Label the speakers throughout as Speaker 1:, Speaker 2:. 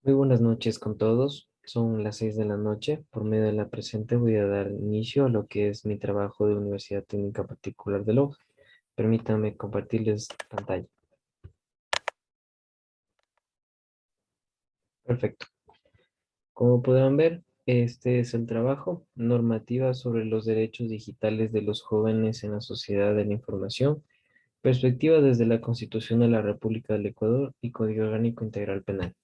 Speaker 1: Muy buenas noches con todos. Son las 6 de la noche. Por medio de la presente voy a dar inicio a lo que es mi trabajo de Universidad Técnica Particular de Loja. Permítanme compartirles pantalla. Perfecto. Como podrán ver, este es el trabajo, normativa sobre los derechos digitales de los jóvenes en la sociedad de la información, perspectiva desde la Constitución de la República del Ecuador y Código Orgánico Integral Penal.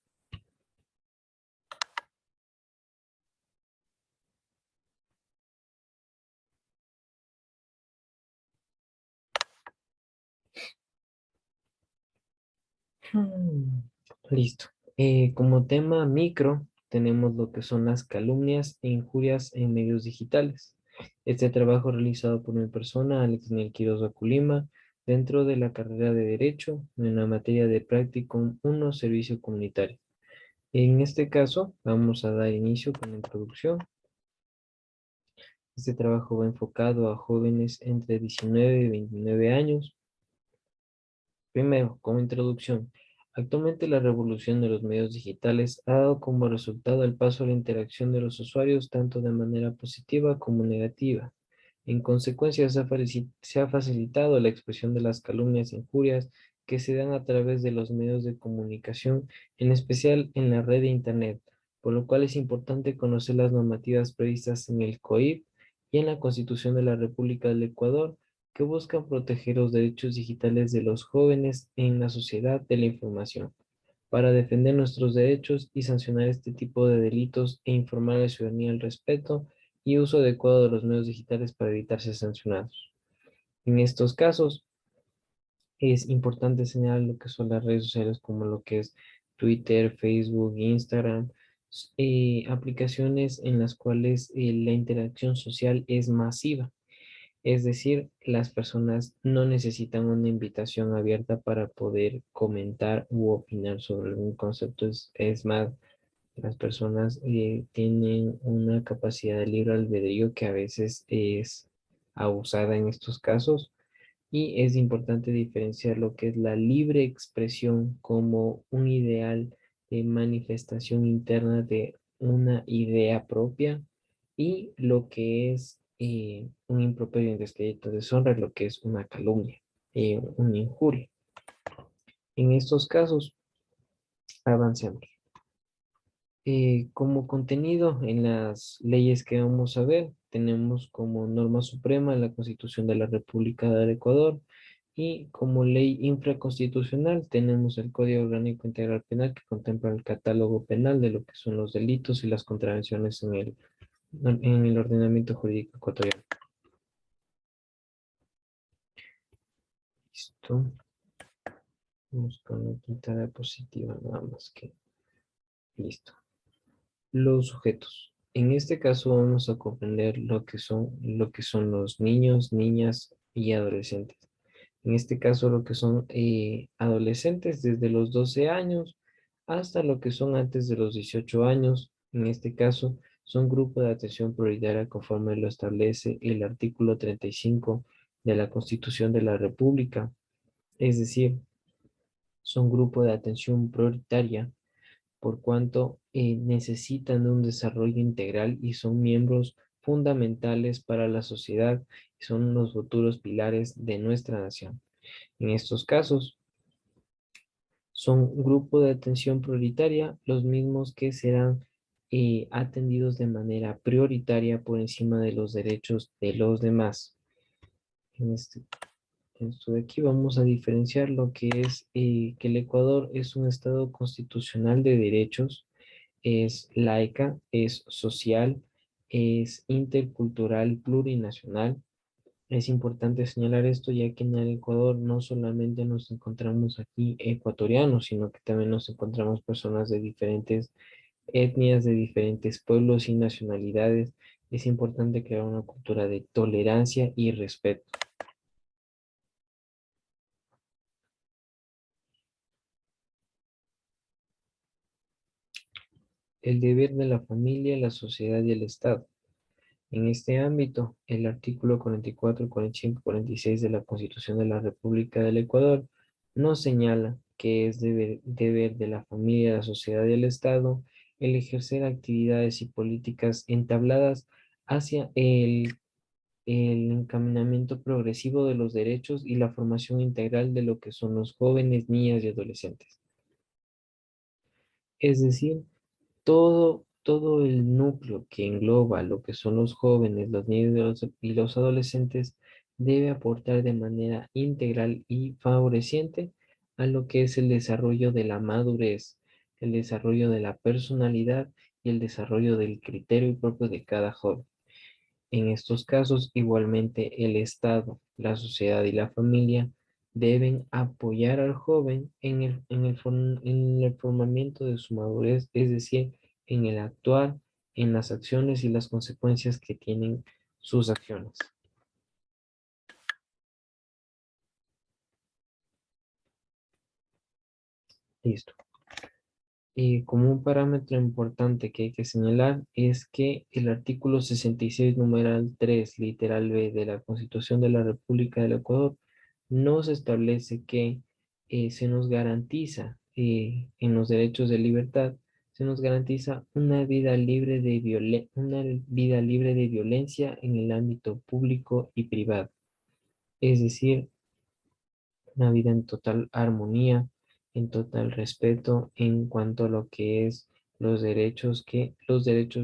Speaker 1: Hmm, Listo. Como tema micro, tenemos lo que son las calumnias e injurias en medios digitales. Este trabajo realizado por mi persona, Alex Nel Quiroz Aculima, dentro de la carrera de Derecho, en la materia de Practicum 1, Servicio Comunitario. En este caso, vamos a dar inicio con la introducción. Este trabajo va enfocado a jóvenes entre 19 y 29 años. Primero, como introducción, actualmente la revolución de los medios digitales ha dado como resultado el paso a la interacción de los usuarios tanto de manera positiva como negativa. En consecuencia, se ha facilitado la expresión de las calumnias e injurias que se dan a través de los medios de comunicación, en especial en la red de Internet, por lo cual es importante conocer las normativas previstas en el COIP y en la Constitución de la República del Ecuador que buscan proteger los derechos digitales de los jóvenes en la sociedad de la información, para defender nuestros derechos y sancionar este tipo de delitos e informar a la ciudadanía el respeto y uso adecuado de los medios digitales para evitar ser sancionados. En estos casos, es importante señalar lo que son las redes sociales como lo que es Twitter, Facebook, Instagram, aplicaciones en las cuales la interacción social es masiva. Es decir, las personas no necesitan una invitación abierta para poder comentar u opinar sobre algún concepto. Es más, las personas tienen una capacidad de libre albedrío que a veces es abusada en estos casos y es importante diferenciar lo que es la libre expresión como un ideal de manifestación interna de una idea propia y lo que es un improperio en descrédito de deshonra, lo que es una calumnia, una injuria. En estos casos, avancemos. Como contenido en las leyes que vamos a ver, tenemos como norma suprema la Constitución de la República del Ecuador y como ley infraconstitucional tenemos el Código Orgánico Integral Penal que contempla el catálogo penal de lo que son los delitos y las contravenciones en el ordenamiento jurídico ecuatoriano. Listo. Vamos con la quinta diapositiva nada más que listo. Los sujetos. En este caso vamos a comprender lo que son los niños, niñas y adolescentes. En este caso lo que son adolescentes desde los 12 años hasta lo que son antes de los 18 años. En este caso son grupos de atención prioritaria conforme lo establece el artículo 35 de la Constitución de la República. Es decir, son grupos de atención prioritaria por cuanto necesitan de un desarrollo integral y son miembros fundamentales para la sociedad y son los futuros pilares de nuestra nación. En estos casos, son grupos de atención prioritaria, los mismos que serán atendidos de manera prioritaria por encima de los derechos de los demás. En este esto de aquí vamos a diferenciar lo que es que el Ecuador es un estado constitucional de derechos, es laica, es social, es intercultural, plurinacional. Es importante señalar esto ya que en el Ecuador no solamente nos encontramos aquí ecuatorianos, sino que también nos encontramos personas de diferentes etnias, de diferentes pueblos y nacionalidades. Es importante crear una cultura de tolerancia y respeto. El deber de la familia, la sociedad y el Estado. En este ámbito, el artículo 44, 45 y 46 de la Constitución de la República del Ecuador nos señala que es deber de la familia, la sociedad y el Estado el ejercer actividades y políticas entabladas hacia el encaminamiento progresivo de los derechos y la formación integral de lo que son los jóvenes, niñas y adolescentes. Es decir, todo el núcleo que engloba lo que son los jóvenes, los niños y los adolescentes debe aportar de manera integral y favoreciente a lo que es el desarrollo de la madurez, el desarrollo de la personalidad y el desarrollo del criterio propio de cada joven. En estos casos, igualmente, el Estado, la sociedad y la familia deben apoyar al joven en el formamiento de su madurez, es decir, en el actuar, en las acciones y las consecuencias que tienen sus acciones. Listo. Y como un parámetro importante que hay que señalar es que el artículo 66, numeral 3, literal B de la Constitución de la República del Ecuador nos establece que se nos garantiza en los derechos de libertad, se nos garantiza una vida libre de violencia en el ámbito público y privado. Es decir, una vida en total armonía, en total respeto en cuanto a lo que es los derechos de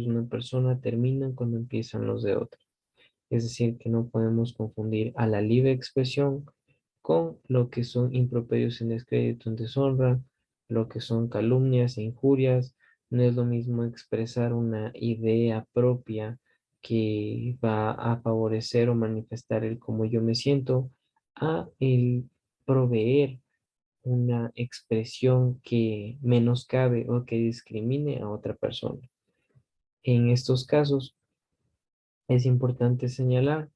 Speaker 1: una persona terminan cuando empiezan los de otra. Es decir, que no podemos confundir a la libre expresión con lo que son improperios en descrédito, en deshonra, lo que son calumnias e injurias. No es lo mismo expresar una idea propia que va a favorecer o manifestar el cómo yo me siento, a el proveer una expresión que menoscabe o que discrimine a otra persona. En estos casos, es importante señalar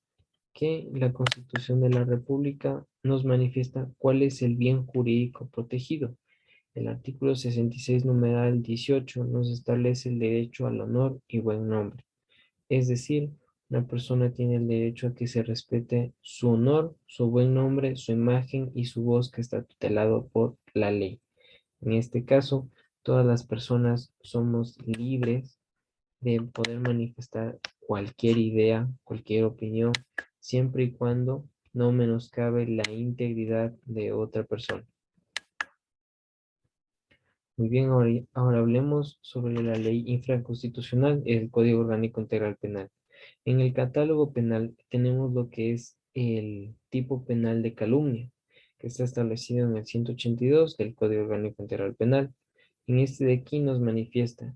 Speaker 1: que la Constitución de la República nos manifiesta cuál es el bien jurídico protegido. El artículo 66, numeral 18, nos establece el derecho al honor y buen nombre. Es decir, una persona tiene el derecho a que se respete su honor, su buen nombre, su imagen y su voz que está tutelado por la ley. En este caso, todas las personas somos libres de poder manifestar cualquier idea, cualquier opinión, siempre y cuando no menoscabe la integridad de otra persona. Muy bien, ahora hablemos sobre la ley infraconstitucional, el Código Orgánico Integral Penal. En el catálogo penal tenemos lo que es el tipo penal de calumnia, que está establecido en el 182 del Código Orgánico Integral Penal. En este de aquí nos manifiesta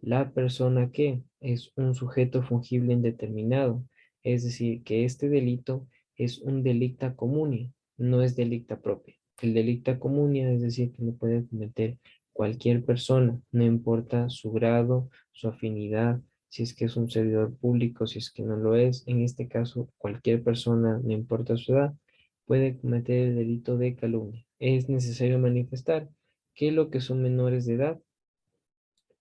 Speaker 1: la persona que es un sujeto fungible indeterminado, es decir, que este delito es un delicta comunia, no es delicta propia. El delicta comunia es decir, que lo puede cometer cualquier persona, no importa su grado, su afinidad, si es que es un servidor público, si es que no lo es. En este caso, cualquier persona, no importa su edad, puede cometer el delito de calumnia. Es necesario manifestar que lo que son menores de edad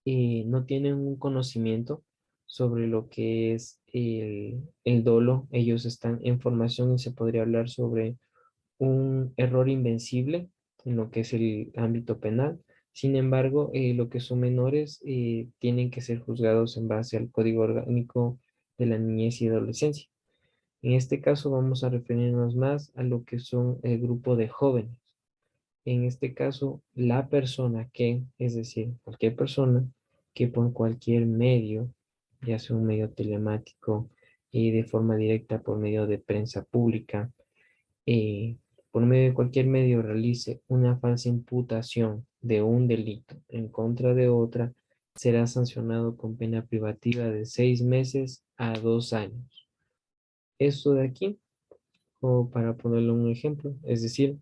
Speaker 1: no tienen un conocimiento sobre lo que es el dolo. Ellos están en formación y se podría hablar sobre un error invencible en lo que es el ámbito penal. Sin embargo, lo que son menores tienen que ser juzgados en base al Código Orgánico de la Niñez y Adolescencia. En este caso vamos a referirnos más a lo que son el grupo de jóvenes. En este caso, la persona que, es decir, cualquier persona que por cualquier medio, ya sea un medio telemático y de forma directa por medio de prensa pública, eh, por medio de cualquier medio realice una falsa imputación de un delito en contra de otra, será sancionado con pena privativa de 6 meses a 2 años. Esto de aquí, o para ponerle un ejemplo, es decir,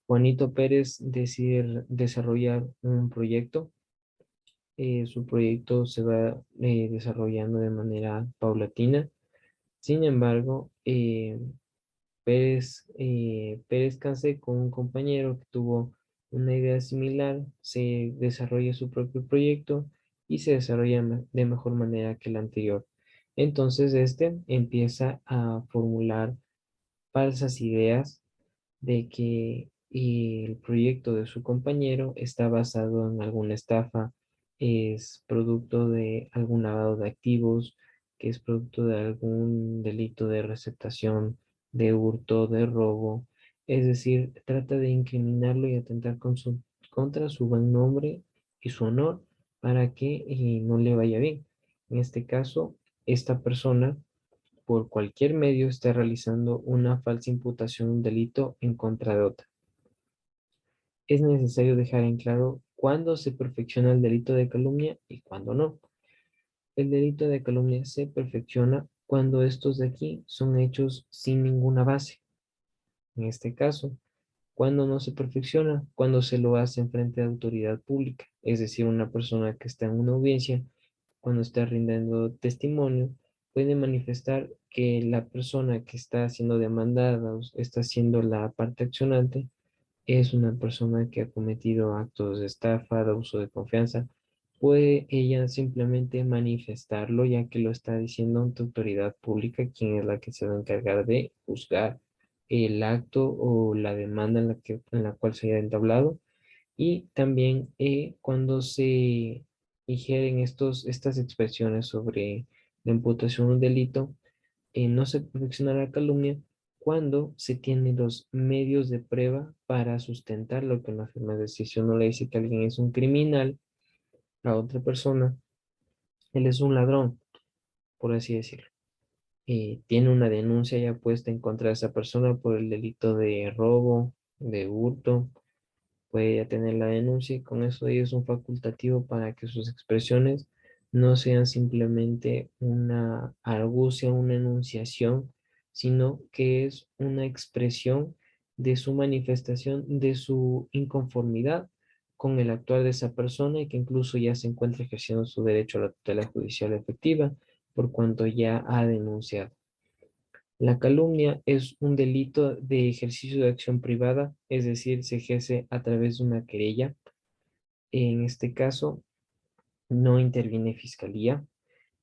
Speaker 1: Juanito Pérez decide desarrollar un proyecto. Su proyecto se va desarrollando de manera paulatina. Sin embargo, Pérez Case con un compañero que tuvo una idea similar, se desarrolla su propio proyecto y se desarrolla de mejor manera que el anterior. Entonces, este empieza a formular falsas ideas de que y el proyecto de su compañero está basado en alguna estafa, es producto de algún lavado de activos, que es producto de algún delito de receptación, de hurto, de robo. Es decir, trata de incriminarlo y atentar contra su buen nombre y su honor para que no le vaya bien. En este caso, esta persona por cualquier medio está realizando una falsa imputación, un delito en contra de otra. Es necesario dejar en claro cuándo se perfecciona el delito de calumnia y cuándo no. El delito de calumnia se perfecciona cuando estos de aquí son hechos sin ninguna base. En este caso, cuando no se perfecciona, cuando se lo hace en frente de autoridad pública, es decir, una persona que está en una audiencia, cuando está rindiendo testimonio, puede manifestar que la persona que está siendo demandada o está siendo la parte accionante es una persona que ha cometido actos de estafa, de abuso de confianza. Puede ella simplemente manifestarlo, ya que lo está diciendo ante autoridad pública, quien es la que se va a encargar de juzgar el acto o la demanda en la cual se haya entablado. Y también cuando se digieren estas expresiones sobre la imputación de un delito, no se perfecciona la calumnia cuando se tienen los medios de prueba para sustentar lo que una firma de decir, si uno le dice que alguien es un criminal a otra persona, él es un ladrón, por así decirlo. Tiene una denuncia ya puesta en contra de esa persona por el delito de robo, de hurto, puede ya tener la denuncia y con eso es un facultativo para que sus expresiones no sean simplemente una argucia, una enunciación, sino que es una expresión de su manifestación, de su inconformidad con el actuar de esa persona y que incluso ya se encuentra ejerciendo su derecho a la tutela judicial efectiva por cuanto ya ha denunciado. La calumnia es un delito de ejercicio de acción privada, es decir, se ejerce a través de una querella. En este caso, no interviene fiscalía.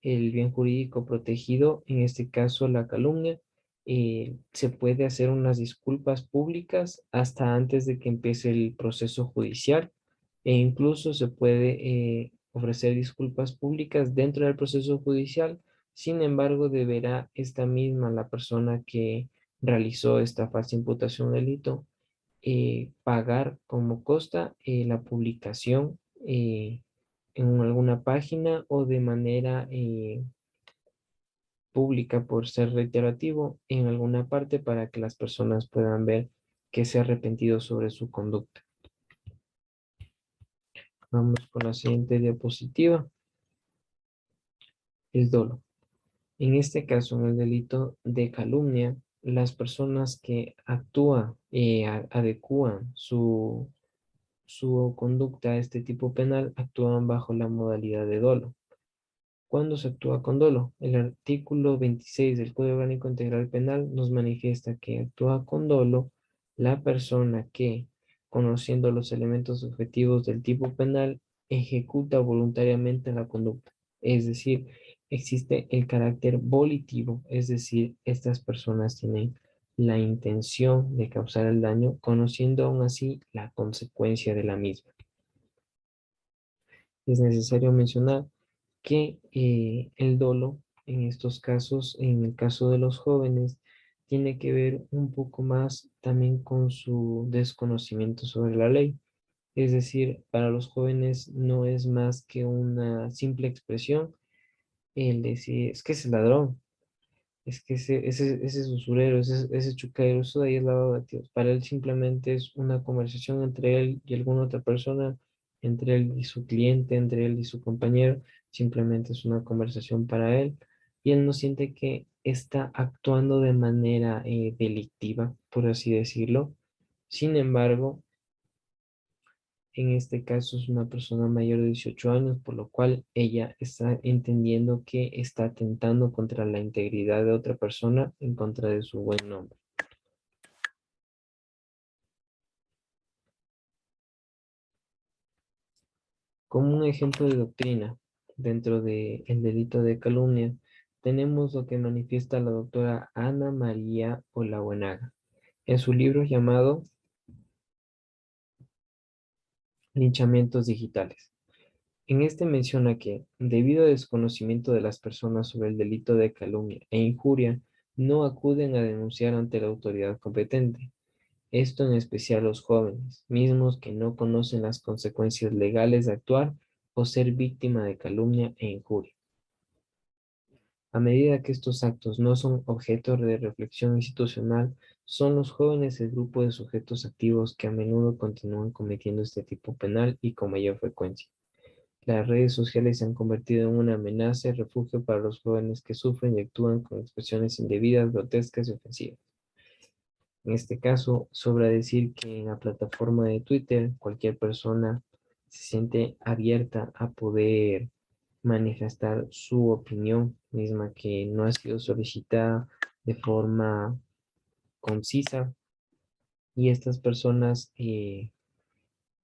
Speaker 1: El bien jurídico protegido, en este caso la calumnia, se puede hacer unas disculpas públicas hasta antes de que empiece el proceso judicial e incluso se puede ofrecer disculpas públicas dentro del proceso judicial. Sin embargo, deberá esta misma, la persona que realizó esta falsa imputación de delito, pagar como costa la publicación en alguna página o de manera pública por ser reiterativo en alguna parte para que las personas puedan ver que se ha arrepentido sobre su conducta. Vamos con la siguiente diapositiva. El dolo. En este caso, en el delito de calumnia, las personas que actúan y adecúan su conducta a este tipo penal actúan bajo la modalidad de dolo. ¿Cuándo se actúa con dolo? El artículo 26 del Código Orgánico Integral Penal nos manifiesta que actúa con dolo la persona que, conociendo los elementos objetivos del tipo penal, ejecuta voluntariamente la conducta. Es decir, existe el carácter volitivo, es decir, estas personas tienen la intención de causar el daño, conociendo aún así la consecuencia de la misma. Es necesario mencionar que el dolo en estos casos, en el caso de los jóvenes, tiene que ver un poco más también con su desconocimiento sobre la ley. Es decir, para los jóvenes no es más que una simple expresión el decir, es que es ladrón, es que ese es usurero, ese chucairo, eso de ahí es lavado de activos. Para él simplemente es una conversación entre él y alguna otra persona, entre él y su cliente, entre él y su compañero. Simplemente es una conversación para él. Y él no siente que está actuando de manera delictiva, por así decirlo. Sin embargo, en este caso es una persona mayor de 18 años, por lo cual ella está entendiendo que está atentando contra la integridad de otra persona en contra de su buen nombre. Como un ejemplo de doctrina dentro del delito de calumnia, tenemos lo que manifiesta la doctora Ana María Olabuenaga en su libro llamado Linchamientos digitales. En este menciona que, debido al desconocimiento de las personas sobre el delito de calumnia e injuria, no acuden a denunciar ante la autoridad competente. Esto en especial los jóvenes, mismos que no conocen las consecuencias legales de actuar o ser víctima de calumnia e injuria. A medida que estos actos no son objeto de reflexión institucional, son los jóvenes el grupo de sujetos activos que a menudo continúan cometiendo este tipo penal y con mayor frecuencia. Las redes sociales se han convertido en una amenaza y refugio para los jóvenes que sufren y actúan con expresiones indebidas, grotescas y ofensivas. En este caso, sobra decir que en la plataforma de Twitter, cualquier persona se siente abierta a poder manifestar su opinión, misma que no ha sido solicitada de forma concisa, y estas personas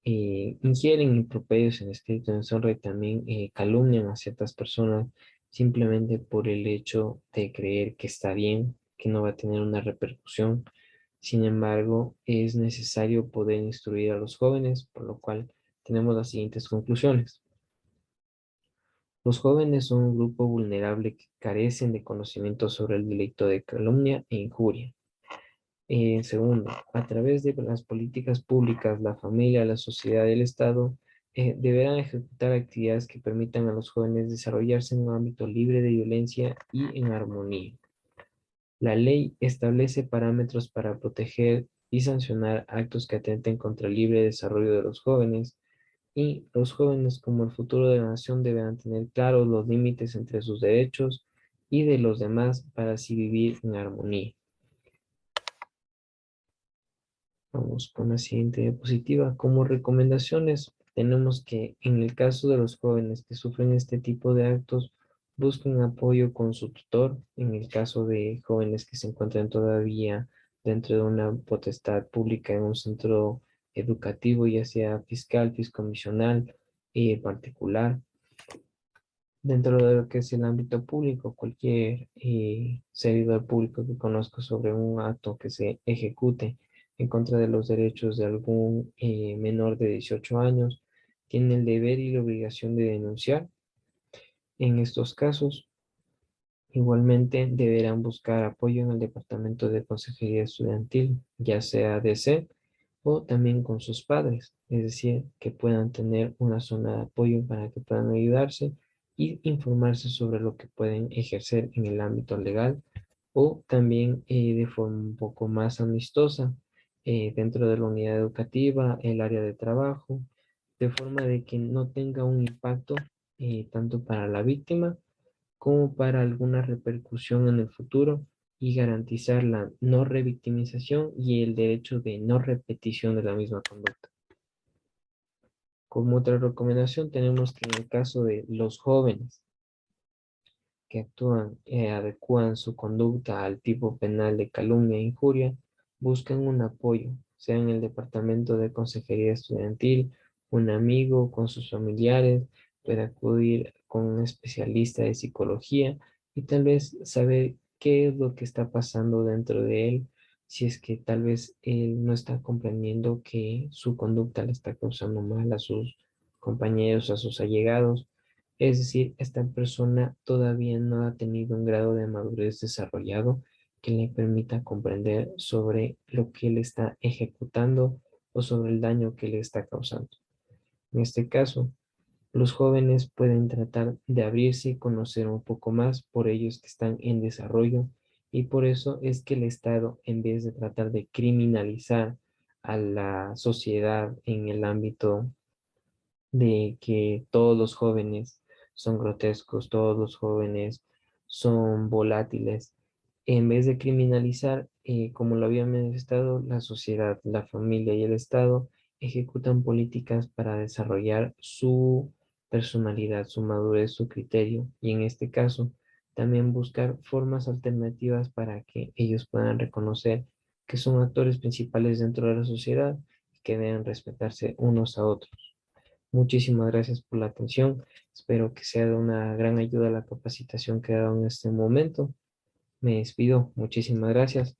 Speaker 1: ingieren improperios en escrito, en zorra y también calumnian a ciertas personas simplemente por el hecho de creer que está bien, que no va a tener una repercusión. Sin embargo, es necesario poder instruir a los jóvenes, por lo cual tenemos las siguientes conclusiones. Los jóvenes son un grupo vulnerable que carecen de conocimiento sobre el delito de calumnia e injuria. Segundo, a través de las políticas públicas, la familia, la sociedad y el Estado deberán ejecutar actividades que permitan a los jóvenes desarrollarse en un ámbito libre de violencia y en armonía. La ley establece parámetros para proteger y sancionar actos que atenten contra el libre desarrollo de los jóvenes, y los jóvenes como el futuro de la nación deberán tener claros los límites entre sus derechos y de los demás para así vivir en armonía. Vamos con la siguiente diapositiva. Como recomendaciones, tenemos que en el caso de los jóvenes que sufren este tipo de actos, busquen apoyo con su tutor. En el caso de jóvenes que se encuentran todavía dentro de una potestad pública en un centro educativo, ya sea fiscal, fiscomisional, particular, dentro de lo que es el ámbito público, cualquier servidor público que conozca sobre un acto que se ejecute en contra de los derechos de algún menor de 18 años, tiene el deber y la obligación de denunciar. En estos casos, igualmente deberán buscar apoyo en el Departamento de Consejería Estudiantil, ya sea DC o también con sus padres, es decir, que puedan tener una zona de apoyo para que puedan ayudarse y informarse sobre lo que pueden ejercer en el ámbito legal, o también de forma un poco más amistosa dentro de la unidad educativa, el área de trabajo, de forma de que no tenga un impacto tanto para la víctima como para alguna repercusión en el futuro, y garantizar la no revictimización y el derecho de no repetición de la misma conducta. Como otra recomendación, tenemos que en el caso de los jóvenes que actúan, adecúan su conducta al tipo penal de calumnia e injuria, buscan un apoyo, sea en el departamento de consejería estudiantil, un amigo con sus familiares, puede acudir con un especialista de psicología y tal vez saber qué es lo que está pasando dentro de él, si es que tal vez él no está comprendiendo que su conducta le está causando mal a sus compañeros, a sus allegados. Es decir, esta persona todavía no ha tenido un grado de madurez desarrollado que le permita comprender sobre lo que él está ejecutando o sobre el daño que le está causando. En este caso, los jóvenes pueden tratar de abrirse y conocer un poco más por ellos que están en desarrollo, y por eso es que el Estado, en vez de tratar de criminalizar a la sociedad en el ámbito de que todos los jóvenes son grotescos, todos los jóvenes son volátiles. En vez de criminalizar, como lo había manifestado, la sociedad, la familia y el Estado ejecutan políticas para desarrollar su personalidad, su madurez, su criterio, y en este caso también buscar formas alternativas para que ellos puedan reconocer que son actores principales dentro de la sociedad y que deben respetarse unos a otros. Muchísimas gracias por la atención. Espero que sea de una gran ayuda la capacitación que he dado en este momento. Me despido. Muchísimas gracias.